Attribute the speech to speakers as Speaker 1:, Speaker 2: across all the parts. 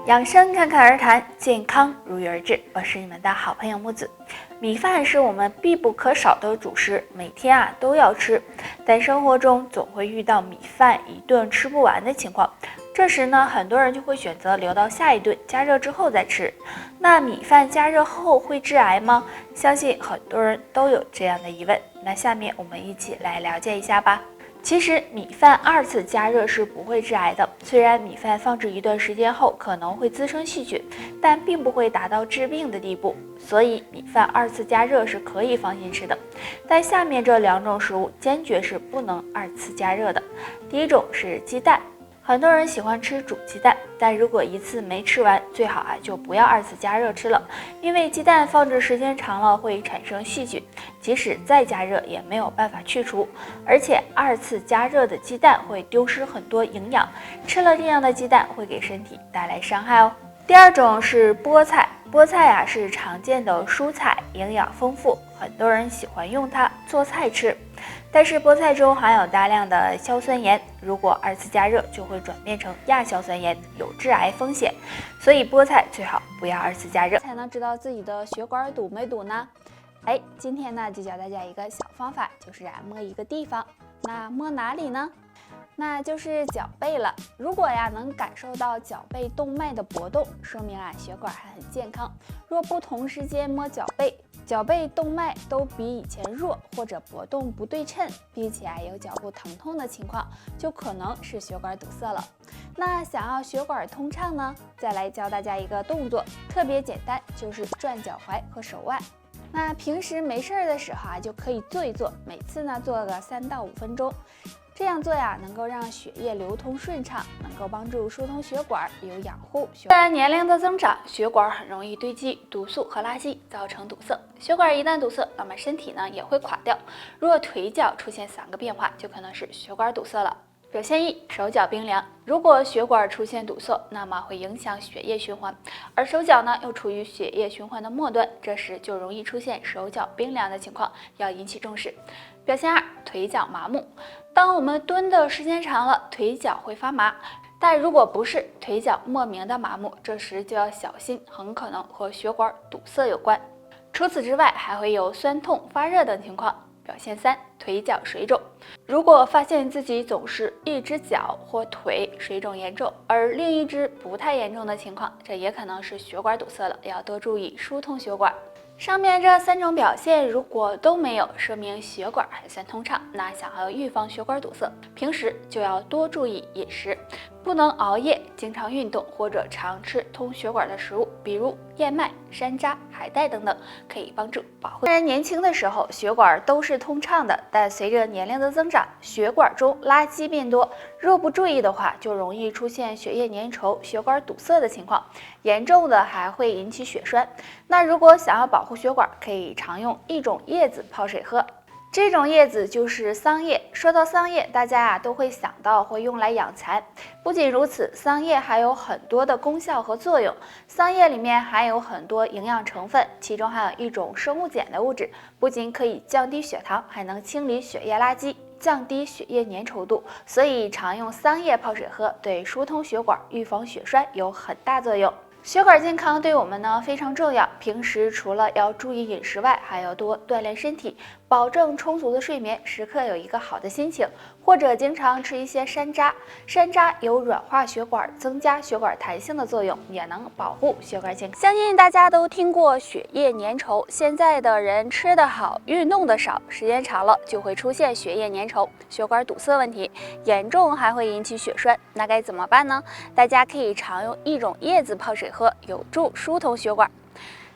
Speaker 1: 养生侃侃而谈，健康如约而至。我是你们的好朋友木子。米饭是我们必不可少的主食，每天都要吃。但生活中总会遇到米饭一顿吃不完的情况，这时呢，很多人就会选择留到下一顿加热之后再吃。那米饭加热后会致癌吗？相信很多人都有这样的疑问。那下面我们一起来了解一下吧。其实米饭2次加热是不会致癌的，虽然米饭放置一段时间后可能会滋生细菌，但并不会达到致病的地步，所以米饭2次加热是可以放心吃的。但下面这2种食物坚决是不能2次加热的。第一种是鸡蛋。很多人喜欢吃煮鸡蛋，但如果1次没吃完，最好就不要2次加热吃了，因为鸡蛋放置时间长了会产生细菌，即使再加热也没有办法去除，而且2次加热的鸡蛋会丢失很多营养，吃了这样的鸡蛋会给身体带来伤害哦。第二种是菠菜，菠菜是常见的蔬菜，营养丰富，很多人喜欢用它做菜吃。但是菠菜中含有大量的硝酸盐，如果2次加热就会转变成亚硝酸盐，有致癌风险，所以菠菜最好不要2次加热。
Speaker 2: 才能知道自己的血管堵没堵呢？今天呢就教大家一个小方法，就是摸一个地方。那摸哪里呢？那就是脚背了。如果能感受到脚背动脉的搏动，说明血管还很健康。若不同时间摸脚背动脉都比以前弱，或者搏动不对称，并且有脚部疼痛的情况，就可能是血管堵塞了。那想要血管通畅呢，再来教大家一个动作，特别简单，就是转脚踝和手腕。那平时没事的时候就可以做一做，每次呢做个3到5分钟。这样做能够让血液流通顺畅，能够帮助疏通血管，有养护血管。
Speaker 1: 年龄的增长，血管很容易堆积毒素和垃圾，造成堵塞。血管一旦堵塞，那么身体也会垮掉。如果腿脚出现3个变化，就可能是血管堵塞了。表现1：手脚冰凉。如果血管出现堵塞，那么会影响血液循环，而手脚又处于血液循环的末端，这时就容易出现手脚冰凉的情况，要引起重视。表现2：腿脚麻木。当我们蹲的时间长了，腿脚会发麻，但如果不是腿脚莫名的麻木，这时就要小心，很可能和血管堵塞有关。除此之外，还会有酸痛、发热等情况。表现3：腿脚水肿。如果发现自己总是一只脚或腿水肿严重，而另一只不太严重的情况，这也可能是血管堵塞了，要多注意疏通血管。上面这3种表现如果都没有，说明血管还算通畅。那想要预防血管堵塞，平时就要多注意饮食，不能熬夜，经常运动或者常吃通血管的食物，比如燕麦、山楂、海带等等，可以帮助保护。虽然年轻的时候血管都是通畅的，但随着年龄的增长，血管中垃圾变多，若不注意的话，就容易出现血液粘稠、血管堵塞的情况，严重的还会引起血栓。那如果想要保护血管，可以常用一种叶子泡水喝。这种叶子就是桑叶。说到桑叶，大家都会想到会用来养蚕。不仅如此，桑叶还有很多的功效和作用。桑叶里面含有很多营养成分，其中还有一种生物碱的物质，不仅可以降低血糖，还能清理血液垃圾，降低血液粘稠度，所以常用桑叶泡水喝，对疏通血管、预防血栓有很大作用。血管健康对我们非常重要，平时除了要注意饮食外，还要多锻炼身体，保证充足的睡眠，时刻有一个好的心情，或者经常吃一些山楂。山楂有软化血管、增加血管弹性的作用，也能保护血管健康。相信大家都听过血液粘稠，现在的人吃得好，运动的少，时间长了就会出现血液粘稠、血管堵塞问题，严重还会引起血栓。那该怎么办呢？大家可以常用一种叶子泡水喝，有助疏通血管。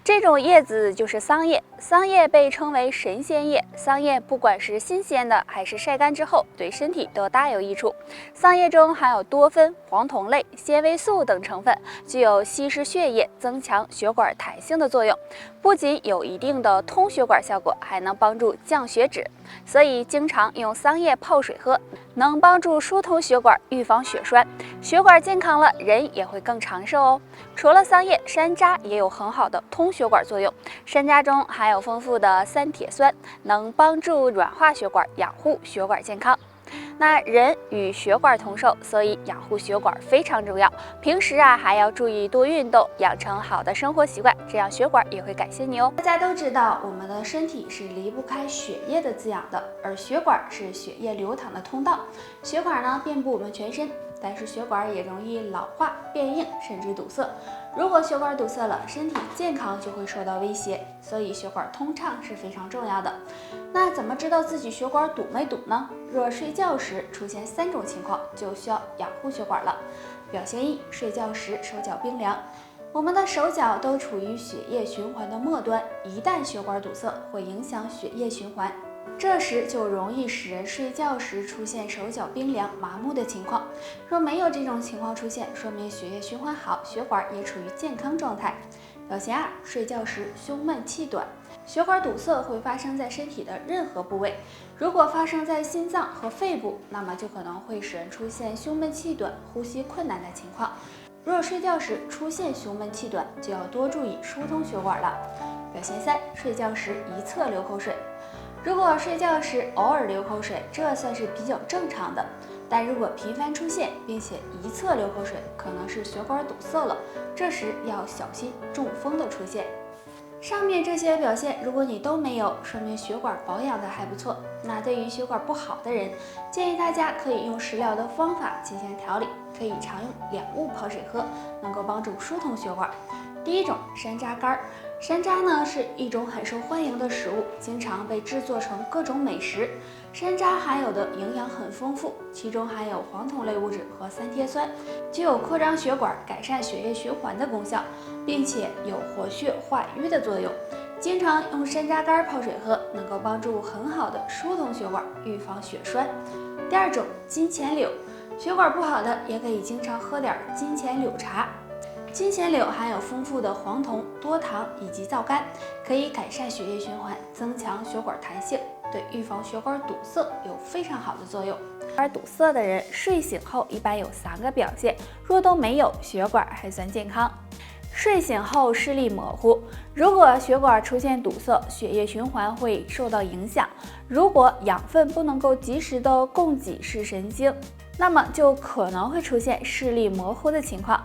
Speaker 1: 这种叶子就是桑叶，桑叶被称为神仙叶。桑叶不管是新鲜的还是晒干之后，对身体都大有益处。桑叶中含有多酚、黄酮类、纤维素等成分，具有稀释血液、增强血管弹性的作用。不仅有一定的通血管效果，还能帮助降血脂。所以经常用桑叶泡水喝，能帮助疏通血管，预防血栓。血管健康了，人也会更长寿哦。除了桑叶，山楂也有很好的通血管作用。山楂中含有丰富的3铁酸，能帮助软化血管，养护血管健康。
Speaker 2: 那人与血管同寿，所以养护血管非常重要。平时还要注意多运动，养成好的生活习惯，这样血管也会感谢你哦。大家都知道，我们的身体是离不开血液的滋养的，而血管是血液流淌的通道。血管呢遍布我们全身，但是血管也容易老化、变硬，甚至堵塞。如果血管堵塞了，身体健康就会受到威胁，所以血管通畅是非常重要的。那怎么知道自己血管堵没堵呢？若睡觉时出现3种情况，就需要养护血管了。表现一：睡觉时手脚冰凉。我们的手脚都处于血液循环的末端，一旦血管堵塞，会影响血液循环，这时就容易使人睡觉时出现手脚冰凉、麻木的情况。若没有这种情况出现，说明血液循环好，血管也处于健康状态。表现二：睡觉时胸闷气短。血管堵塞会发生在身体的任何部位，如果发生在心脏和肺部，那么就可能会使人出现胸闷气短、呼吸困难的情况。若睡觉时出现胸闷气短，就要多注意疏通血管了。表现三：睡觉时一侧流口水。如果睡觉时偶尔流口水，这算是比较正常的，但如果频繁出现，并且一侧流口水，可能是血管堵塞了，这时要小心中风的出现。上面这些表现，如果你都没有，说明血管保养的还不错。那对于血管不好的人，建议大家可以用食疗的方法进行调理，可以常用两物泡水喝，能够帮助疏通血管。第一种，山楂干。山楂呢是一种很受欢迎的食物，经常被制作成各种美食。山楂含有的营养很丰富，其中含有黄酮类物质和3萜酸，具有扩张血管、改善血液循环的功效，并且有活血化瘀的作用。经常用山楂干泡水喝，能够帮助很好的疏通血管，预防血栓。第二种，金钱柳。血管不好的也可以经常喝点金钱柳茶。金钱柳含有丰富的黄酮、多糖以及皂苷，可以改善血液循环，增强血管弹性，对预防血管堵塞有非常好的作用。血管堵塞的人睡醒后一般有3个表现，若都没有，血管还算健康。睡醒后视力模糊，如果血管出现堵塞，血液循环会受到影响。如果养分不能够及时的供给视神经，那么就可能会出现视力模糊的情况。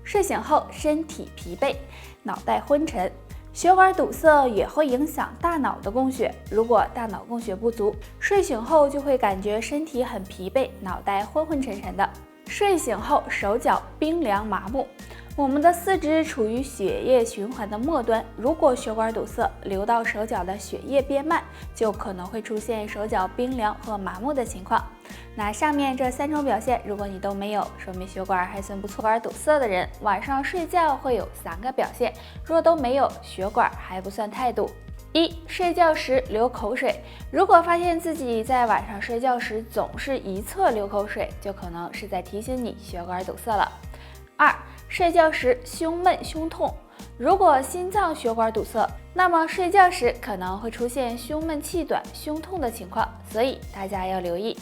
Speaker 2: 睡醒后身体疲惫，脑袋昏沉。血管堵塞也会影响大脑的供血，如果大脑供血不足，睡醒后就会感觉身体很疲惫，脑袋昏昏沉沉的。睡醒后手脚冰凉麻木。我们的四肢处于血液循环的末端，如果血管堵塞，流到手脚的血液变慢，就可能会出现手脚冰凉和麻木的情况。那上面这3种表现，如果你都没有，说明血管还算不错。血管堵塞的人晚上睡觉会有3个表现，若都没有，血管还不算太堵。1. 睡觉时流口水。如果发现自己在晚上睡觉时总是一侧流口水，就可能是在提醒你血管堵塞了。2. 睡觉时胸闷胸痛。如果心脏血管堵塞，那么睡觉时可能会出现胸闷气短、胸痛的情况，所以大家要留意。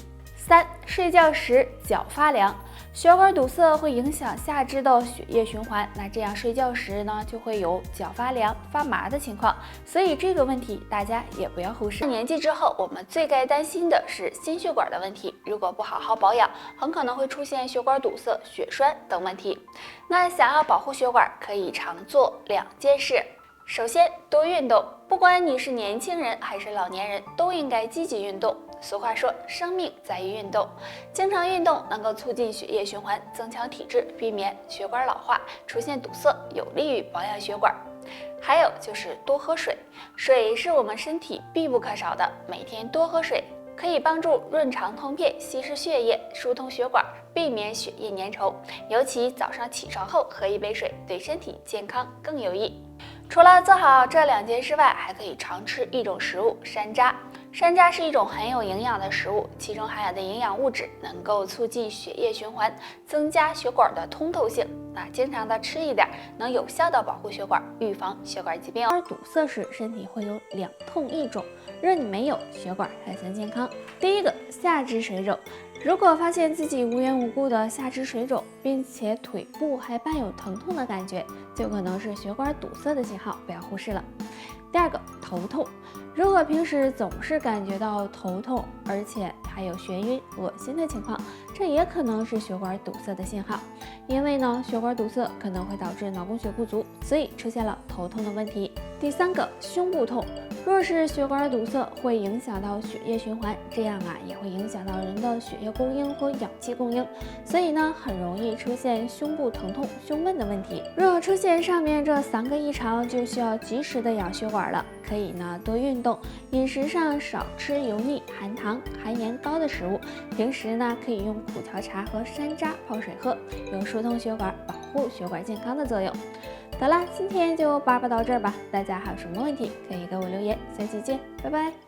Speaker 2: 3. 睡觉时脚发凉。血管堵塞会影响下肢的血液循环，那这样睡觉时呢，就会有脚发凉、发麻的情况，所以这个问题大家也不要忽视。年纪之后，我们最该担心的是心血管的问题，如果不好好保养，很可能会出现血管堵塞、血栓等问题。那想要保护血管，可以常做2件事。首先，多运动，不管你是年轻人还是老年人，都应该积极运动。俗话说，生命在于运动，经常运动能够促进血液循环，增强体质，避免血管老化出现堵塞，有利于保养血管。还有就是多喝水，水是我们身体必不可少的，每天多喝水可以帮助润肠通便、稀释血液、疏通血管，避免血液粘稠。尤其早上起床后喝1杯水，对身体健康更有益。除了做好这2件事外，还可以常吃一种食物——山楂。山楂是一种很有营养的食物，其中含有的营养物质能够促进血液循环，增加血管的通透性。那经常的吃一点，能有效的保护血管，预防血管疾病。而堵塞时，身体会有2痛1肿，若你没有，血管还算健康。第一个，下肢水肿。如果发现自己无缘无故的下肢水肿，并且腿部还伴有疼痛的感觉，就可能是血管堵塞的信号，不要忽视了。第二个，头痛。如果平时总是感觉到头痛，而且还有眩晕、恶心的情况，这也可能是血管堵塞的信号。因为呢，血管堵塞可能会导致脑供血不足，所以出现了头痛的问题。第3个，胸部痛。若是血管堵塞，会影响到血液循环，这样也会影响到人的血液供应和氧气供应，所以呢，很容易出现胸部疼痛、胸闷的问题。若出现上面这3个异常，就需要及时的养血管了。可以呢多运动，饮食上少吃油腻、含糖、含盐高的食物。平时呢可以用苦荞茶和山楂泡水喝，有疏通血管、保护血管健康的作用。得了，今天就叭叭到这儿吧。大家还有什么问题可以给我留言，下期见，拜拜。